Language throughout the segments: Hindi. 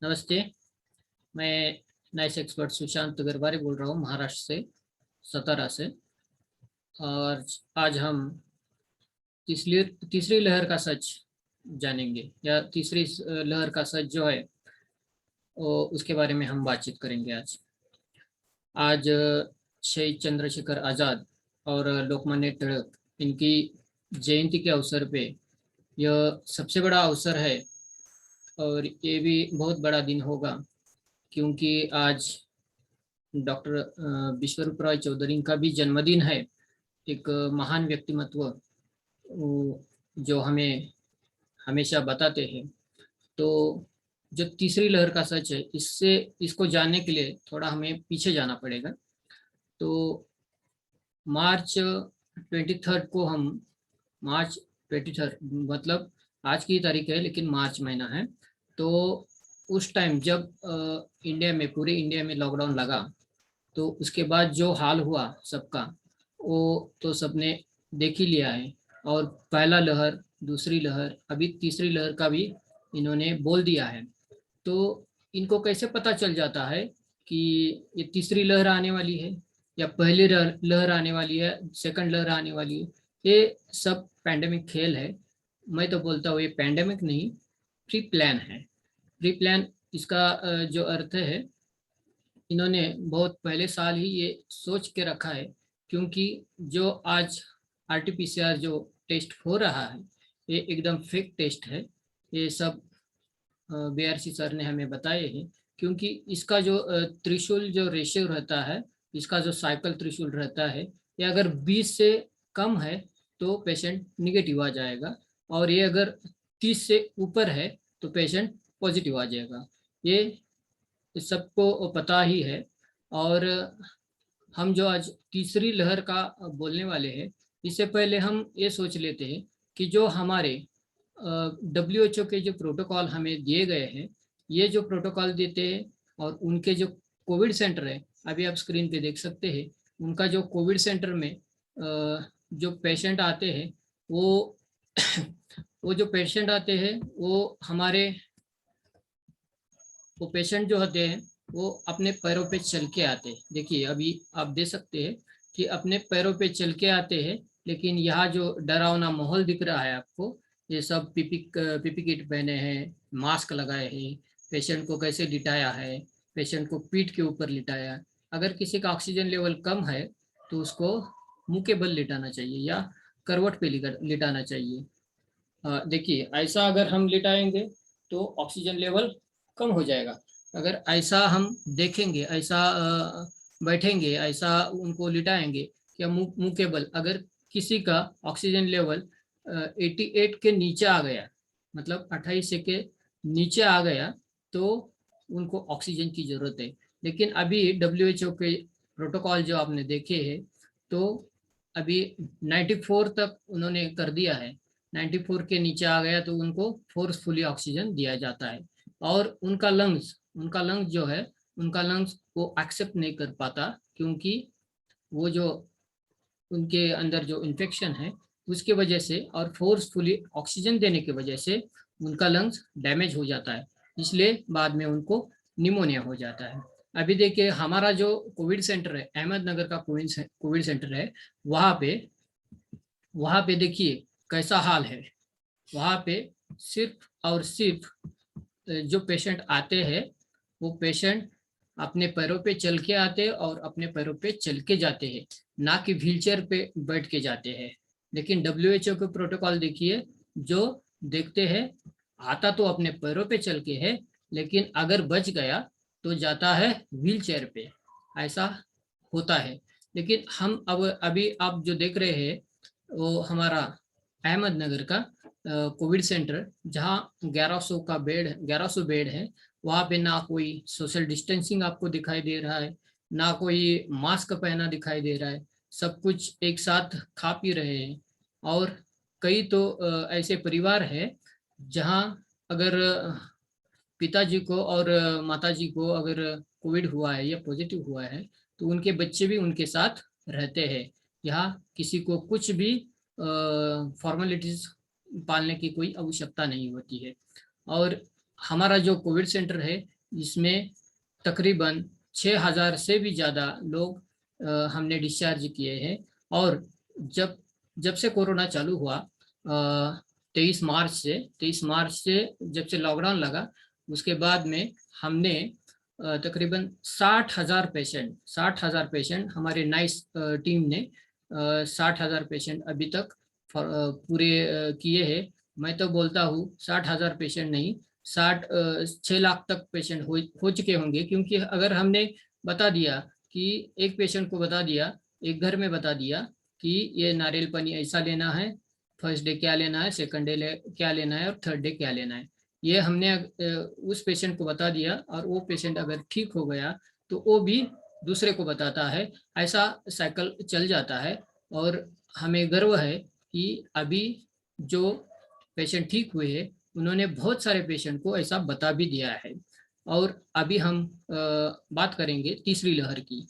नमस्ते। मैं नाइस एक्सपर्ट सुशांत गरवारे बोल रहा हूँ महाराष्ट्र से, सतारा से। और आज हम तीसरी तीसरी लहर का सच जानेंगे, या तीसरी लहर का सच जो है वो उसके बारे में हम बातचीत करेंगे आज। आज शहीद चंद्रशेखर आज़ाद और लोकमान्य तिलक, इनकी जयंती के अवसर पे यह सबसे बड़ा अवसर है। और ये भी बहुत बड़ा दिन होगा, क्योंकि आज डॉक्टर विश्वरूप राय चौधरी का भी जन्मदिन है। एक महान व्यक्तिमत्व जो हमें हमेशा बताते हैं। तो जो तीसरी लहर का सच है, इससे इसको जानने के लिए थोड़ा हमें पीछे जाना पड़ेगा। तो मार्च 23 को हम मार्च 23 मतलब आज की तारीख है, लेकिन मार्च महीना है। तो उस टाइम जब इंडिया में, पूरे इंडिया में लॉकडाउन लगा, तो उसके बाद जो हाल हुआ सबका, वो तो सबने देख ही लिया है। और पहला लहर, दूसरी लहर, अभी तीसरी लहर का भी इन्होंने बोल दिया है। तो इनको कैसे पता चल जाता है कि ये तीसरी लहर आने वाली है, या पहली लहर आने वाली है, सेकंड लहर आने वाली है? ये सब पैंडेमिक खेल है। मैं तो बोलता हूँ ये पैंडेमिक नहीं, प्री प्लान है। प्री प्लान इसका जो अर्थ है, इन्होंने बहुत पहले साल ही ये सोच के रखा है। क्योंकि जो आज आरटीपीसीआर जो टेस्ट हो रहा है, ये एकदम फेक टेस्ट है। ये सब बीआरसी सर ने हमें बताए हैं। क्योंकि इसका जो त्रिशूल जो रेशियो रहता है, इसका जो साइकिल त्रिशूल रहता है, ये अगर 20 से कम है तो पेशेंट निगेटिव आ जाएगा। और ये अगर 30 से ऊपर है तो पेशेंट पॉजिटिव आ जाएगा। ये सबको पता ही है। और हम जो आज तीसरी लहर का बोलने वाले हैं, इससे पहले हम ये सोच लेते हैं कि जो हमारे WHO के जो प्रोटोकॉल हमें दिए गए हैं, ये जो प्रोटोकॉल देते हैं, और उनके जो कोविड सेंटर है, अभी आप स्क्रीन पे देख सकते हैं। उनका जो कोविड सेंटर में जो पेशेंट आते हैं, वो वो जो पेशेंट आते हैं, वो पेशेंट जो होते हैं, वो अपने पैरों पे चल के आते हैं। देखिए अभी आप देख सकते हैं कि अपने पैरों पे चल के आते हैं। लेकिन यहाँ जो डरावना माहौल दिख रहा है आपको, ये सब पीपी किट पहने हैं, मास्क लगाए हैं, पेशेंट को कैसे लिटाया है, पेशेंट को पीठ के ऊपर लिटाया। अगर किसी का ऑक्सीजन लेवल कम है तो उसको मुंह के बल लिटाना चाहिए, या करवट पे लिटाना चाहिए। देखिए ऐसा अगर हम लिटाएंगे तो ऑक्सीजन लेवल कम हो जाएगा। अगर ऐसा हम देखेंगे, ऐसा बैठेंगे, ऐसा उनको लिटाएंगे, या मुंह के बल, अगर किसी का ऑक्सीजन लेवल 88 के नीचे आ गया, मतलब 28 के नीचे आ गया, तो उनको ऑक्सीजन की जरूरत है। लेकिन अभी WHO के प्रोटोकॉल जो आपने देखे हैं, तो अभी 94 तक उन्होंने कर दिया है। 94 के नीचे आ गया तो उनको फोर्सफुली ऑक्सीजन दिया जाता है। और उनका लंग्स जो है, उनका लंग्स वो एक्सेप्ट नहीं कर पाता, क्योंकि वो जो उनके अंदर जो इन्फेक्शन है उसके वजह से, और फोर्सफुली ऑक्सीजन देने की वजह से उनका लंग्स डैमेज हो जाता है। इसलिए बाद में उनको निमोनिया हो जाता है। अभी देखिए हमारा जो कोविड सेंटर है, अहमदनगर का कोविड सेंटर है, वहाँ पे वहाँ पे देखिए कैसा हाल है। वहाँ पे सिर्फ और सिर्फ जो पेशेंट आते हैं, वो पेशेंट अपने पैरों पे चल के आते हैं और अपने पैरों पे चल के जाते हैं, ना कि व्हीलचेयर पे बैठ के जाते हैं। लेकिन WHO के प्रोटोकॉल देखिए, जो देखते हैं, आता तो अपने पैरों पे चल के है, लेकिन अगर बच गया तो जाता है व्हीलचेयर पे। ऐसा होता है। लेकिन हम अब अभी आप जो देख रहे हैं, वो हमारा अहमदनगर का कोविड सेंटर, जहाँ 1100 बेड है। वहाँ पे ना कोई सोशल डिस्टेंसिंग आपको दिखाई दे रहा है, ना कोई मास्क पहना दिखाई दे रहा है। सब कुछ एक साथ खा पी रहे हैं। और कई तो ऐसे परिवार है जहाँ अगर पिताजी को और माताजी को अगर कोविड हुआ है या पॉजिटिव हुआ है, तो उनके बच्चे भी उनके साथ रहते हैं। यहाँ किसी को कुछ भी फॉर्मेलिटीज पालने की कोई आवश्यकता नहीं होती है। और हमारा जो कोविड सेंटर है इसमें तकरीबन 6,000 से भी ज़्यादा लोग हमने डिस्चार्ज किए हैं। और जब जब से कोरोना चालू हुआ 23 मार्च से जब से लॉकडाउन लगा, उसके बाद में हमने तकरीबन 60,000 पेशेंट हमारे नाइस टीम ने 60,000 पेशेंट अभी तक पूरे किए हैं। मैं तो बोलता हूँ 60,000 पेशेंट नहीं, 6 लाख तक पेशेंट हो चुके होंगे। क्योंकि अगर हमने बता दिया कि एक पेशेंट को बता दिया, एक घर में बता दिया कि ये नारियल पानी ऐसा लेना है, फर्स्ट डे क्या लेना है, सेकंड डे क्या लेना है और थर्ड डे क्या लेना है, ये हमने उस पेशेंट को बता दिया और वो पेशेंट अगर ठीक हो गया तो वो भी दूसरे को बताता है। ऐसा साइकिल चल जाता है। और हमें गर्व है कि अभी जो पेशेंट ठीक हुए हैं उन्होंने बहुत सारे पेशेंट को ऐसा बता भी दिया है। और अभी हम बात करेंगे तीसरी लहर की।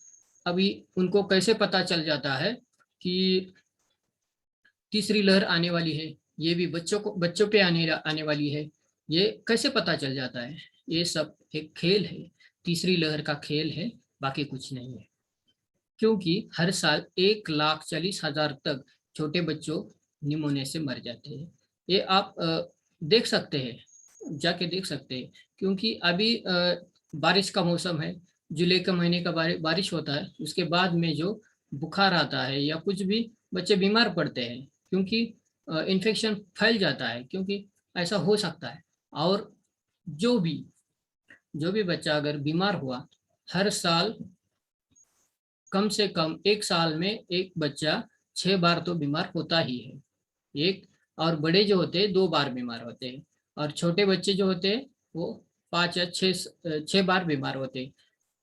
अभी उनको कैसे पता चल जाता है कि तीसरी लहर आने वाली है, ये भी बच्चों पे आने वाली है, ये कैसे पता चल जाता है? ये सब एक खेल है, तीसरी लहर का खेल है, बाकी कुछ नहीं है। क्योंकि हर साल 1,40,000 तक छोटे बच्चों निमोनिया से मर जाते हैं। ये आप देख सकते हैं, जाके देख सकते हैं। क्योंकि अभी बारिश का मौसम है, जुलाई के महीने का बारिश होता है, उसके बाद में जो बुखार आता है या कुछ भी बच्चे बीमार पड़ते हैं, क्योंकि इन्फेक्शन फैल जाता है, क्योंकि ऐसा हो सकता है। और जो भी जो भी बच्चा अगर बीमार हुआ, हर साल कम से कम एक साल में एक बच्चा 6 बार तो बीमार होता ही है। एक, और बड़े जो होते हैं 2 बार बीमार होते हैं, और छोटे बच्चे जो होते हैं वो 5 या 6 बार बीमार होते हैं।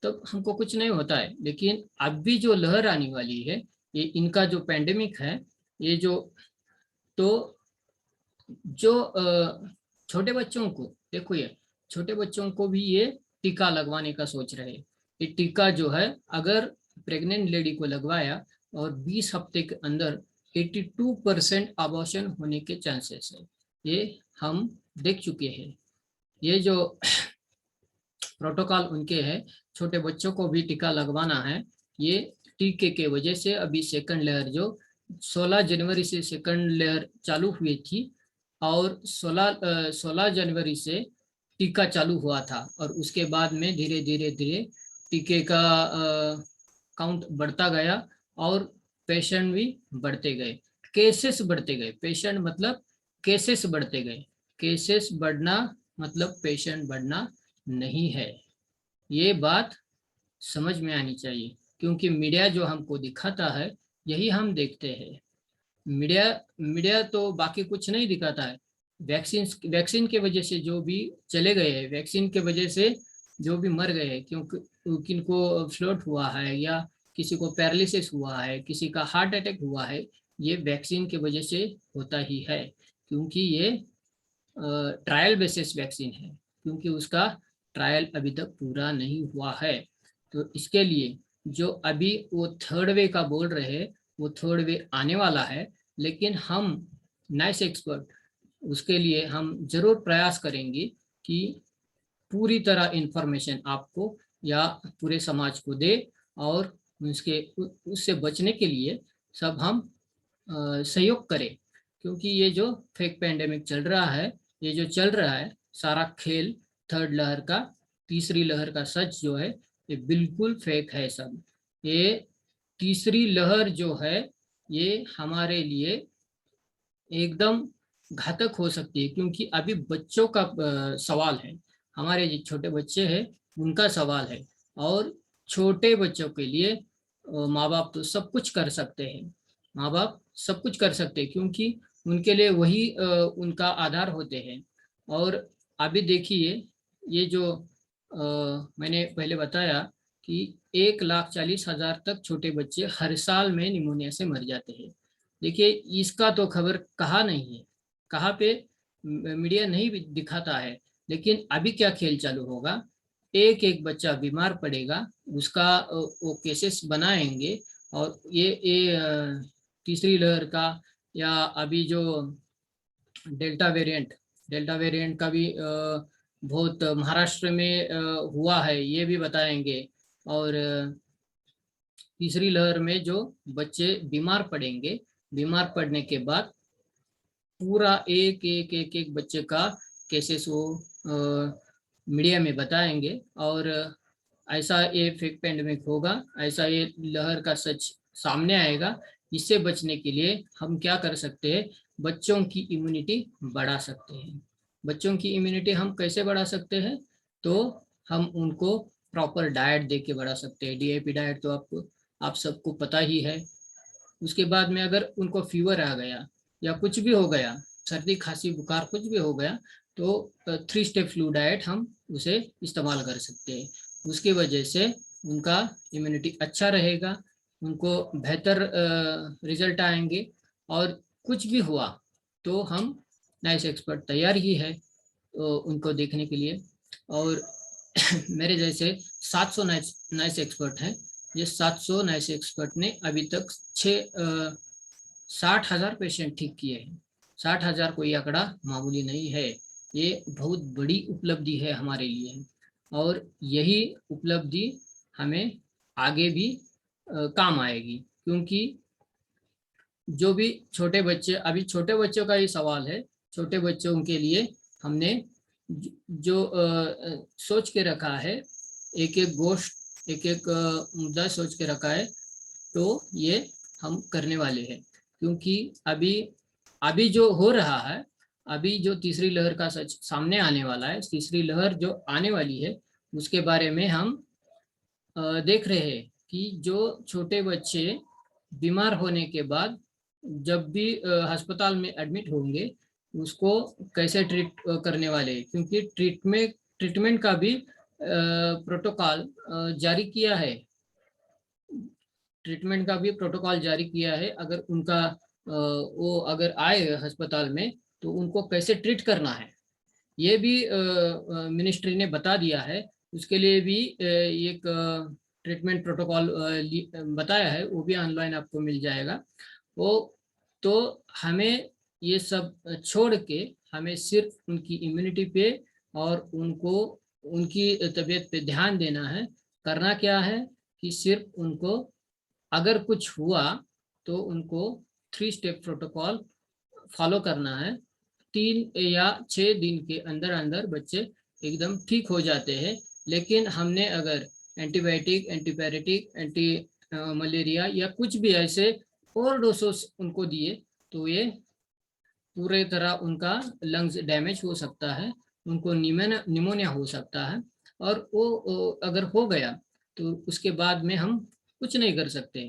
तो हमको कुछ नहीं होता है। लेकिन अब भी जो लहर आने वाली है, ये इनका जो पेंडेमिक है, ये जो, तो जो छोटे बच्चों को देखो, ये छोटे बच्चों को भी ये टीका लगवाने का सोच रहे हैं। ये टीका जो है, अगर प्रेग्नेंट लेडी को लगवाया और 20 हफ्ते के अंदर 82% अबॉर्शन होने के चांसेस है, ये हम देख चुके हैं। ये जो प्रोटोकॉल उनके हैं, छोटे बच्चों को भी टीका लगवाना है। ये टीके के वजह से अभी सेकंड लेयर जो 16 जनवरी से सेकंड लेयर चालू हुई थी, और 16 जनवरी से टीका चालू हुआ था, और उसके बाद में धीरे धीरे धीरे टीके का काउंट बढ़ता गया, और पेशेंट भी बढ़ते गए, केसेस बढ़ते गए। पेशेंट मतलब केसेस बढ़ते गए। केसेस बढ़ना मतलब पेशेंट बढ़ना नहीं है। ये बात समझ में आनी चाहिए। क्योंकि मीडिया जो हमको दिखाता है यही हम देखते हैं। मीडिया मीडिया तो बाकी कुछ नहीं दिखाता है। वैक्सीन के वजह से जो भी चले गए हैं, वैक्सीन के वजह से जो भी मर गए हैं, क्योंकि किनको फ्लूट हुआ है, या किसी को पैरालिसिस हुआ है, किसी का हार्ट अटैक हुआ है, ये वैक्सीन के वजह से होता ही है। क्योंकि ये ट्रायल बेसिस वैक्सीन है, क्योंकि उसका ट्रायल अभी तक पूरा नहीं हुआ है। तो इसके लिए जो अभी वो थर्ड वे का बोल रहे हैं, वो थर्ड वे आने वाला है। लेकिन हम नाइस एक्सपर्ट, उसके लिए हम जरूर प्रयास करेंगे कि पूरी तरह इंफॉर्मेशन आपको या पूरे समाज को दे, और उससे बचने के लिए सब हम सहयोग करें। क्योंकि ये जो फेक पेंडेमिक चल रहा है, ये जो चल रहा है सारा खेल, थर्ड लहर का, तीसरी लहर का सच जो है, ये बिल्कुल फेक है सब। ये तीसरी लहर जो है, ये हमारे लिए एकदम घातक हो सकती है। क्योंकि अभी बच्चों का सवाल है, हमारे जो छोटे बच्चे हैं उनका सवाल है। और छोटे बच्चों के लिए माँ बाप तो सब कुछ कर सकते हैं। माँ बाप सब कुछ कर सकते हैं, क्योंकि उनके लिए वही उनका आधार होते हैं। और अभी देखिए, ये जो मैंने पहले बताया कि 1,40,000 तक छोटे बच्चे हर साल में निमोनिया से मर जाते हैं। देखिए, इसका तो खबर कहाँ नहीं है, कहाँ पे मीडिया नहीं दिखाता है। लेकिन अभी क्या खेल चालू होगा, एक एक बच्चा बीमार पड़ेगा, उसका वो केसेस बनाएंगे। और ये तीसरी लहर का, या अभी जो डेल्टा वेरिएंट का भी बहुत महाराष्ट्र में हुआ है ये भी बताएंगे। और तीसरी लहर में जो बच्चे बीमार पड़ेंगे, बीमार पड़ने के बाद पूरा एक एक एक एक बच्चे का केसेस वो मीडिया में बताएंगे। और ऐसा ये फेक पेंडेमिक होगा, ऐसा ये लहर का सच सामने आएगा। इससे बचने के लिए हम क्या कर सकते हैं, बच्चों की इम्यूनिटी बढ़ा सकते हैं। बच्चों की इम्यूनिटी हम कैसे बढ़ा सकते हैं, तो हम उनको प्रॉपर डाइट दे के बढ़ा सकते हैं। डीएपी डाइट तो आपको आप सबको पता ही है। उसके बाद में अगर उनको फीवर आ गया या कुछ भी हो गया, सर्दी खांसी बुखार कुछ भी हो गया, तो 3 स्टेप फ्लू डाइट हम उसे इस्तेमाल कर सकते हैं। उसकी वजह से उनका इम्यूनिटी अच्छा रहेगा, उनको बेहतर रिजल्ट आएंगे। और कुछ भी हुआ तो हम नाइस एक्सपर्ट तैयार ही है तो उनको देखने के लिए। और मेरे जैसे 700 नाइस एक्सपर्ट हैं। ये 700 नाइस एक्सपर्ट ने अभी तक 60,000 पेशेंट ठीक किए हैं। 60,000 कोई आंकड़ा मामूली नहीं है, ये बहुत बड़ी उपलब्धि है हमारे लिए। और यही उपलब्धि हमें आगे भी काम आएगी, क्योंकि जो भी छोटे बच्चे, अभी छोटे बच्चों का ही सवाल है, छोटे बच्चों के लिए हमने जो सोच के रखा है, एक एक गोष्ठ एक एक मुद्दा सोच के रखा है, तो ये हम करने वाले हैं। क्योंकि अभी अभी जो हो रहा है, अभी जो तीसरी लहर का सच सामने आने वाला है, तीसरी लहर जो आने वाली है उसके बारे में हम देख रहे हैं कि जो छोटे बच्चे बीमार होने के बाद जब भी अस्पताल में एडमिट होंगे, उसको कैसे ट्रीट करने वाले, क्योंकि ट्रीटमेंट का भी प्रोटोकॉल जारी किया है। ट्रीटमेंट का भी प्रोटोकॉल जारी किया है। अगर उनका वो अगर आए अस्पताल में तो उनको कैसे ट्रीट करना है, ये भी मिनिस्ट्री ने बता दिया है। उसके लिए भी एक ट्रीटमेंट प्रोटोकॉल बताया है, वो भी ऑनलाइन आपको मिल जाएगा वो। तो हमें ये सब छोड़ के हमें सिर्फ उनकी इम्यूनिटी पे और उनको उनकी तबीयत पे ध्यान देना है। करना क्या है कि सिर्फ उनको अगर कुछ हुआ तो उनको 3 स्टेप प्रोटोकॉल फॉलो करना है। 3 या 6 दिन के अंदर अंदर बच्चे एकदम ठीक हो जाते हैं। लेकिन हमने अगर एंटीबायोटिक, एंटीपैरेटिक, एंटी मलेरिया या कुछ भी ऐसे और डोसेस उनको दिए तो ये पूरे तरह उनका लंग्स डैमेज हो सकता है, उनको निमोनिया हो सकता है। और वो अगर हो गया तो उसके बाद में हम कुछ नहीं कर सकते।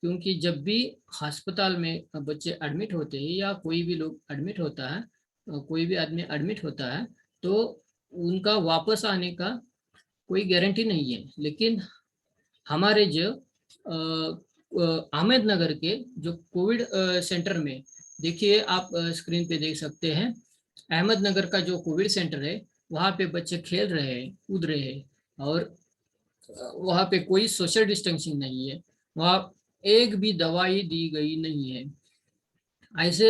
क्योंकि जब भी अस्पताल में बच्चे एडमिट होते हैं या कोई भी लोग एडमिट होता है, कोई भी आदमी एडमिट होता है, तो उनका वापस आने का कोई गारंटी नहीं है। लेकिन हमारे जो अहमदनगर के जो कोविड सेंटर में, देखिए आप स्क्रीन पे देख सकते हैं, अहमदनगर का जो कोविड सेंटर है वहाँ पे बच्चे खेल रहे हैं, कूद रहे हैं। और वहाँ पे कोई सोशल डिस्टेंसिंग नहीं है, वहाँ एक भी दवाई दी गई नहीं है। ऐसे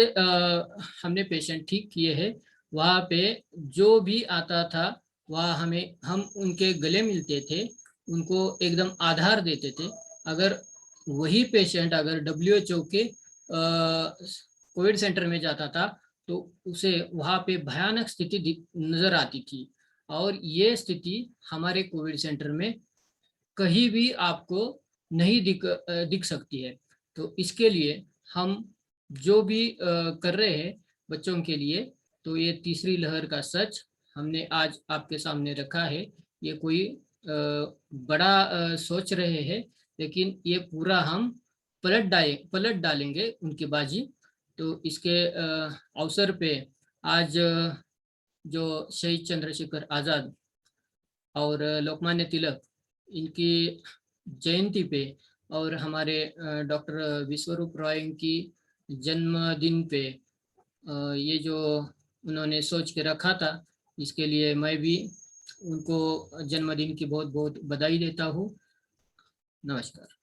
हमने पेशेंट ठीक किए हैं। वहाँ पे जो भी आता था वह हम उनके गले मिलते थे, उनको एकदम आधार देते थे। अगर वही पेशेंट अगर WHO के कोविड सेंटर में जाता था तो उसे वहाँ पे भयानक स्थिति नजर आती थी। और ये स्थिति हमारे कोविड सेंटर में कहीं भी आपको नहीं दिख सकती है। तो इसके लिए हम जो भी कर रहे हैं बच्चों के लिए, तो ये तीसरी लहर का सच हमने आज आपके सामने रखा है। ये कोई बड़ा सोच रहे हैं, लेकिन ये पूरा हम पलट डालेंगे उनकी बाजी। तो इसके अवसर पे आज जो शहीद चंद्रशेखर आजाद और लोकमान्य तिलक, इनकी जयंती पे और हमारे डॉक्टर विश्वरूप रॉय की जन्मदिन पे ये जो उन्होंने सोच के रखा था, इसके लिए मैं भी उनको जन्मदिन की बहुत बहुत बधाई देता हूँ। नमस्कार।